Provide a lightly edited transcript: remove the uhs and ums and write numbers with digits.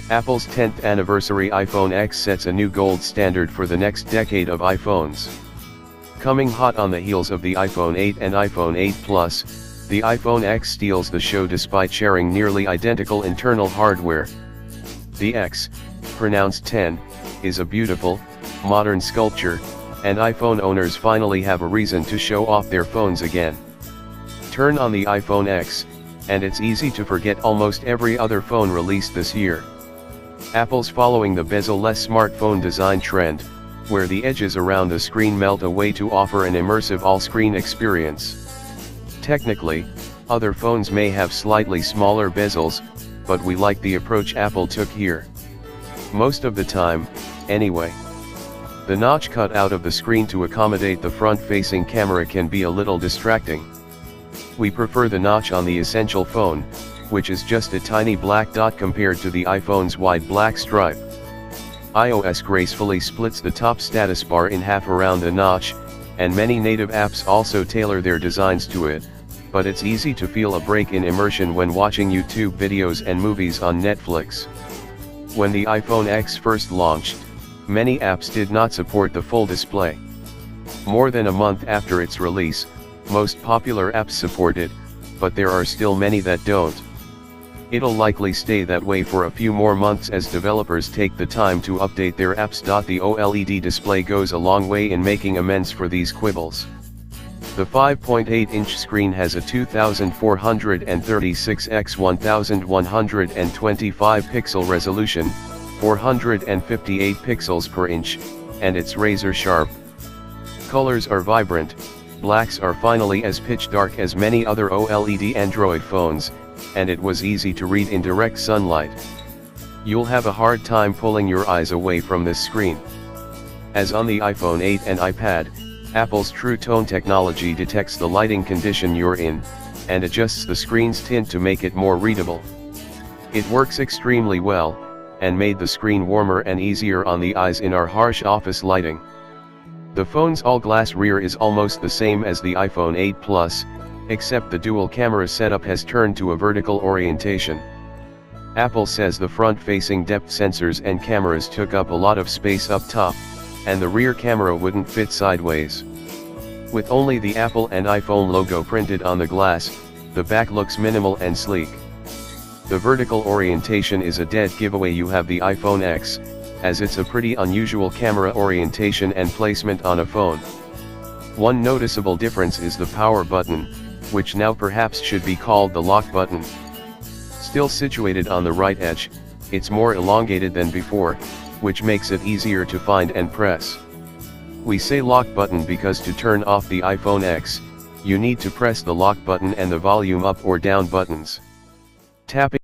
Apple's 10th anniversary iPhone X sets a new gold standard for the next decade of iPhones. Coming hot on the heels of the iPhone 8 and iPhone 8 Plus, the iPhone X steals the show despite sharing nearly identical internal hardware. The X, pronounced 10, is a beautiful, modern sculpture, and iPhone owners finally have a reason to show off their phones again. Turn on the iPhone X, and it's easy to forget almost every other phone released this year. Apple's following the bezel-less smartphone design trend, where the edges around the screen melt away to offer an immersive all-screen experience. Technically, other phones may have slightly smaller bezels, but we like the approach Apple took here. Most of the time, anyway. The notch cut out of the screen to accommodate the front-facing camera can be a little distracting. We prefer the notch on the Essential phone, which is just a tiny black dot compared to the iPhone's wide black stripe. iOS gracefully splits the top status bar in half around the notch, and many native apps also tailor their designs to it, but it's easy to feel a break in immersion when watching YouTube videos and movies on Netflix. When the iPhone X first launched, many apps did not support the full display. More than a month after its release, most popular apps support it, but there are still many that don't. It'll likely stay that way for a few more months as developers take the time to update their apps. The OLED display goes a long way in making amends for these quibbles. The 5.8-inch screen has a 2436 x 1125 pixel resolution, 458 pixels per inch, and it's razor sharp. Colors are vibrant, blacks are finally as pitch dark as many other OLED Android phones, and it was easy to read in direct sunlight. You'll have a hard time pulling your eyes away from this screen. As on the iPhone 8 and iPad, Apple's True Tone technology detects the lighting condition you're in, and adjusts the screen's tint to make it more readable. It works extremely well, and made the screen warmer and easier on the eyes in our harsh office lighting. The phone's all-glass rear is almost the same as the iPhone 8 Plus, except the dual camera setup has turned to a vertical orientation. Apple says the front-facing depth sensors and cameras took up a lot of space up top, and the rear camera wouldn't fit sideways. With only the Apple and iPhone logo printed on the glass, the back looks minimal and sleek. The vertical orientation is a dead giveaway. You have the iPhone X, as it's a pretty unusual camera orientation and placement on a phone. One noticeable difference is the power button, which now perhaps should be called the lock button. Still situated on the right edge, it's more elongated than before, which makes it easier to find and press. We say lock button because to turn off the iPhone X, you need to press the lock button and the volume up or down buttons. Tapping